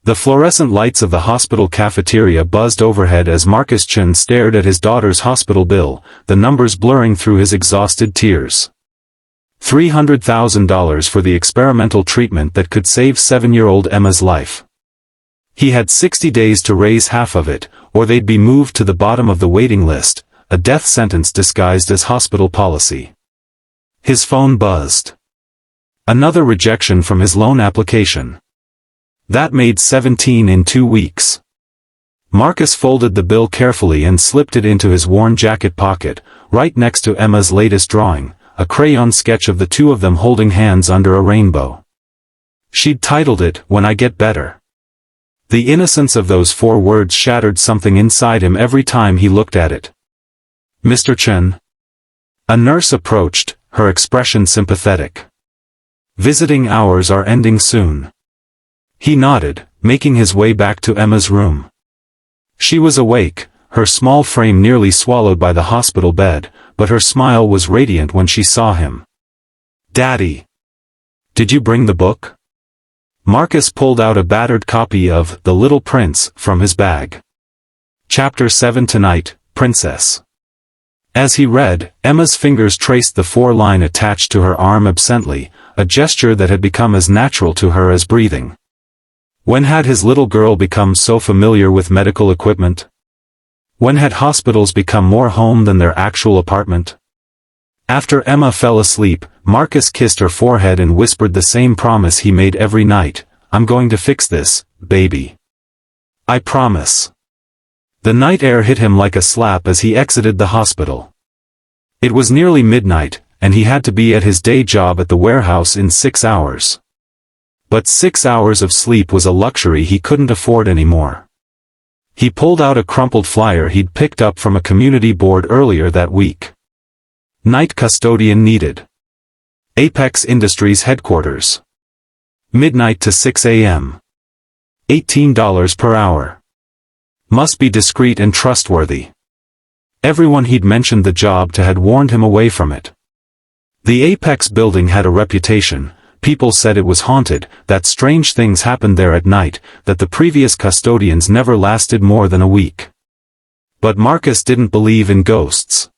The fluorescent lights of the hospital cafeteria buzzed overhead as Marcus Chen stared at his daughter's hospital bill, the numbers blurring through his exhausted tears. $300,000 for the experimental treatment that could save 7-year-old Emma's life. He had 60 days to raise half of it, or they'd be moved to the bottom of the waiting list, a death sentence disguised as hospital policy. His phone buzzed. Another rejection from his loan application. That made 17 in 2 weeks. Marcus folded the bill carefully and slipped it into his worn jacket pocket, right next to Emma's latest drawing, a crayon sketch of the two of them holding hands under a rainbow. She'd titled it, "When I Get Better." The innocence of those 4 words shattered something inside him every time he looked at it. "Mr. Chen?" A nurse approached, her expression sympathetic. "Visiting hours are ending soon." He nodded, making his way back to Emma's room. She was awake, her small frame nearly swallowed by the hospital bed, but her smile was radiant when she saw him. "Daddy! Did you bring the book?" Marcus pulled out a battered copy of The Little Prince from his bag. Chapter 7 Tonight, Princess. As he read, Emma's fingers traced the 4-line attached to her arm absently, a gesture that had become as natural to her as breathing. When had his little girl become so familiar with medical equipment? When had hospitals become more home than their actual apartment? After Emma fell asleep, Marcus kissed her forehead and whispered the same promise he made every night, "I'm going to fix this, baby. I promise." The night air hit him like a slap as he exited the hospital. It was nearly midnight, and he had to be at his day job at the warehouse in 6 hours. But 6 hours of sleep was a luxury he couldn't afford anymore. He pulled out a crumpled flyer he'd picked up from a community board earlier that week. Night custodian needed. Apex Industries headquarters. Midnight to 6 a.m. $18 per hour. Must be discreet and trustworthy. Everyone he'd mentioned the job to had warned him away from it. The Apex building had a reputation. People said it was haunted, that strange things happened there at night, that the previous custodians never lasted more than a week. But Marcus didn't believe in ghosts.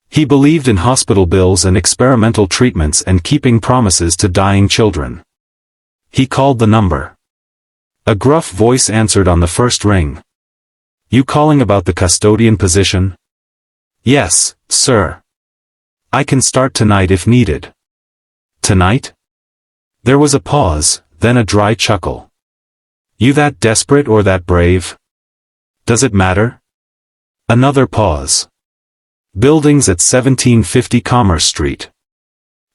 He believed in hospital bills and experimental treatments and keeping promises to dying children. He called the number. A gruff voice answered on the first ring. "You calling about the custodian position?" "Yes, sir. I can start tonight if needed." "Tonight?" There was a pause, then a dry chuckle. "You that desperate or that brave? Does it matter?" Another pause. "Buildings at 1750 Commerce Street.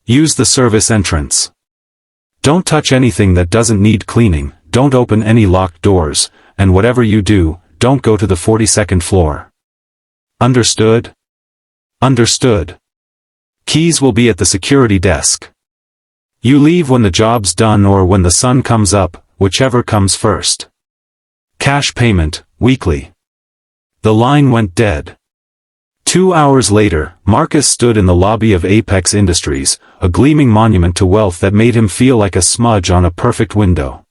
Use the service entrance. Don't touch anything that doesn't need cleaning, don't open any locked doors, and whatever you do, don't go to the 42nd floor. Understood?" "Understood. Keys will be at the security desk. You leave when the job's done or when the sun comes up, whichever comes first. Cash payment, weekly." The line went dead. 2 hours later, Marcus stood in the lobby of Apex Industries, a gleaming monument to wealth that made him feel like a smudge on a perfect window.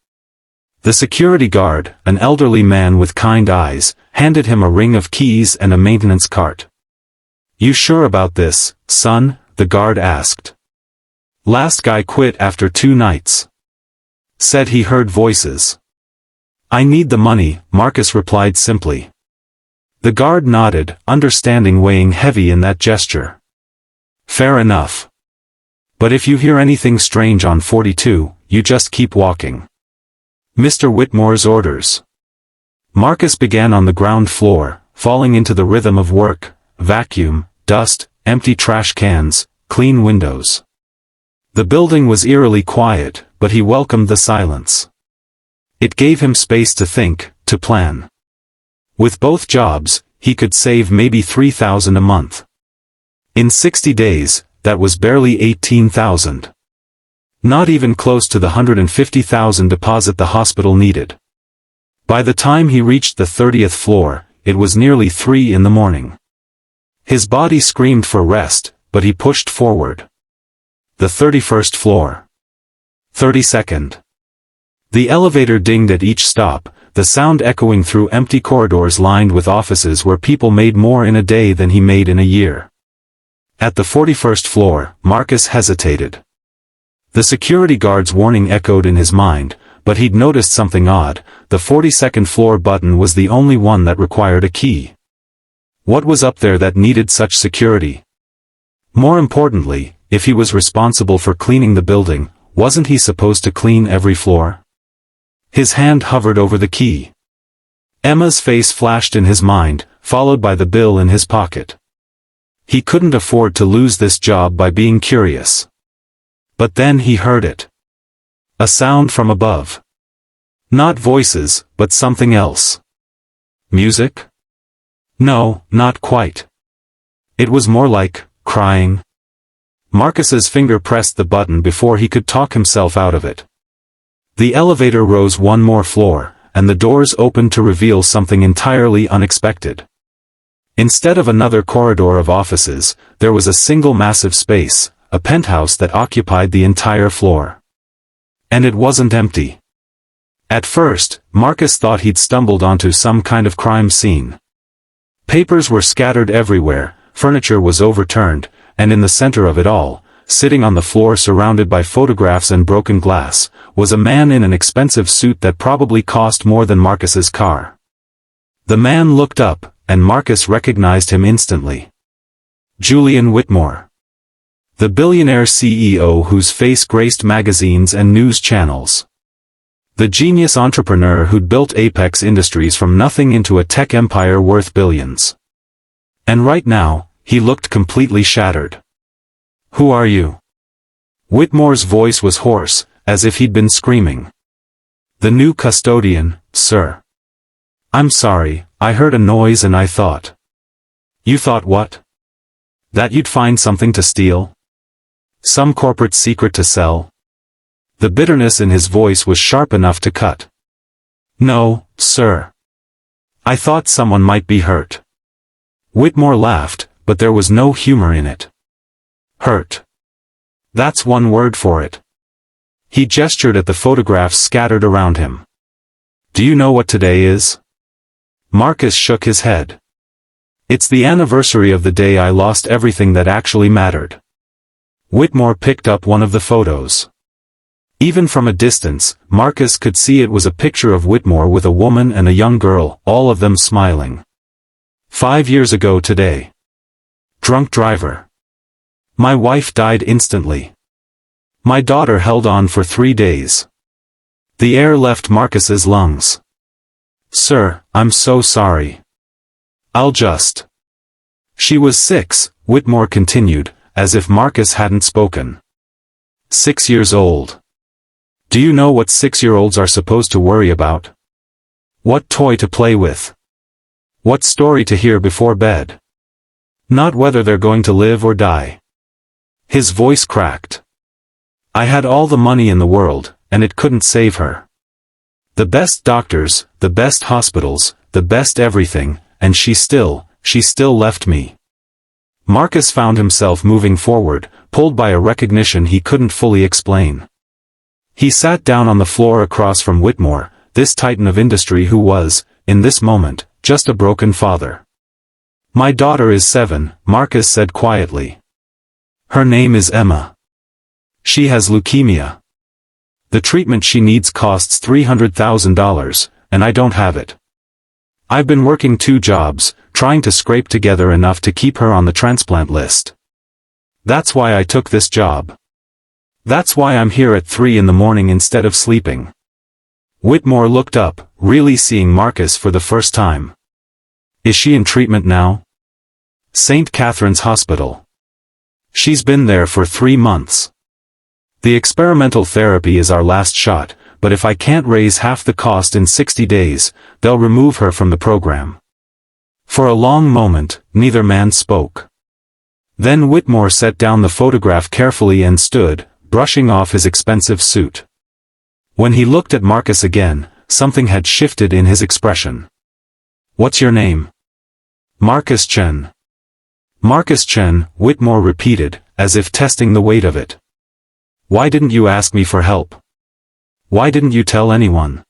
The security guard, an elderly man with kind eyes, handed him a ring of keys and a maintenance cart. "You sure about this, son?" the guard asked. "Last guy quit after 2 nights. Said he heard voices." "I need the money," Marcus replied simply. The guard nodded, understanding weighing heavy in that gesture. "Fair enough. But if you hear anything strange on 42, you just keep walking." "Mr. Whitmore's orders." Marcus began on the ground floor, falling into the rhythm of work, vacuum, dust, empty trash cans, clean windows. The building was eerily quiet, but he welcomed the silence. It gave him space to think, to plan. With both jobs, he could save maybe $3,000 a month. In 60 days, that was barely $18,000. Not even close to the $150,000 deposit the hospital needed. By the time he reached the 30th floor, it was nearly 3 in the morning. His body screamed for rest, but he pushed forward. The 31st floor. 32nd. The elevator dinged at each stop, the sound echoing through empty corridors lined with offices where people made more in a day than he made in a year. At the 41st floor, Marcus hesitated. The security guard's warning echoed in his mind, but he'd noticed something odd. The 42nd floor button was the only one that required a key. What was up there that needed such security? More importantly, if he was responsible for cleaning the building, wasn't he supposed to clean every floor? His hand hovered over the key. Emma's face flashed in his mind, followed by the bill in his pocket. He couldn't afford to lose this job by being curious. But then he heard it. A sound from above. Not voices, but something else. Music? No, not quite. It was more like crying. Marcus's finger pressed the button before he could talk himself out of it. The elevator rose one more floor, and the doors opened to reveal something entirely unexpected. Instead of another corridor of offices, there was a single massive space, a penthouse that occupied the entire floor. And it wasn't empty. At first, Marcus thought he'd stumbled onto some kind of crime scene. Papers were scattered everywhere, furniture was overturned, and in the center of it all, sitting on the floor surrounded by photographs and broken glass, was a man in an expensive suit that probably cost more than Marcus's car. The man looked up, and Marcus recognized him instantly. Julian Whitmore. The billionaire CEO whose face graced magazines and news channels. The genius entrepreneur who'd built Apex Industries from nothing into a tech empire worth billions. And right now, he looked completely shattered. "Who are you?" Whitmore's voice was hoarse, as if he'd been screaming. "The new custodian, sir. I'm sorry, I heard a noise and I thought." "You thought what? That you'd find something to steal? Some corporate secret to sell?" The bitterness in his voice was sharp enough to cut. "No, sir. I thought someone might be hurt." Whitmore laughed, but there was no humor in it. "Hurt. That's one word for it." He gestured at the photographs scattered around him. "Do you know what today is?" Marcus shook his head. "It's the anniversary of the day I lost everything that actually mattered." Whitmore picked up one of the photos. Even from a distance, Marcus could see it was a picture of Whitmore with a woman and a young girl, all of them smiling. 5 years ago today. Drunk driver. My wife died instantly. My daughter held on for 3 days. The air left Marcus's lungs. "Sir, I'm so sorry. I'll just..." "She was 6, Whitmore continued, as if Marcus hadn't spoken. 6 years old. Do you know what 6-year-olds are supposed to worry about? What toy to play with? What story to hear before bed? Not whether they're going to live or die." His voice cracked. "I had all the money in the world, and it couldn't save her. The best doctors, the best hospitals, the best everything, and she still left me." Marcus found himself moving forward, pulled by a recognition he couldn't fully explain. He sat down on the floor across from Whitmore, this titan of industry who was, in this moment, just a broken father. "My daughter is 7, Marcus said quietly. Her name is Emma. She has leukemia. The treatment she needs costs $300,000, and I don't have it. I've been working 2 jobs, trying to scrape together enough to keep her on the transplant list. That's why I took this job. That's why I'm here at 3 in the morning instead of sleeping." Whitmore looked up, really seeing Marcus for the first time. "Is she in treatment now?" "St. Catherine's Hospital. She's been there for 3 months. The experimental therapy is our last shot, but if I can't raise half the cost in 60 days, they'll remove her from the program." For a long moment, neither man spoke. Then Whitmore set down the photograph carefully and stood, brushing off his expensive suit. When he looked at Marcus again, something had shifted in his expression. "What's your name?" "Marcus Chen." "Marcus Chen," Whitmore repeated, as if testing the weight of it. "Why didn't you ask me for help?" Why didn't you tell anyone?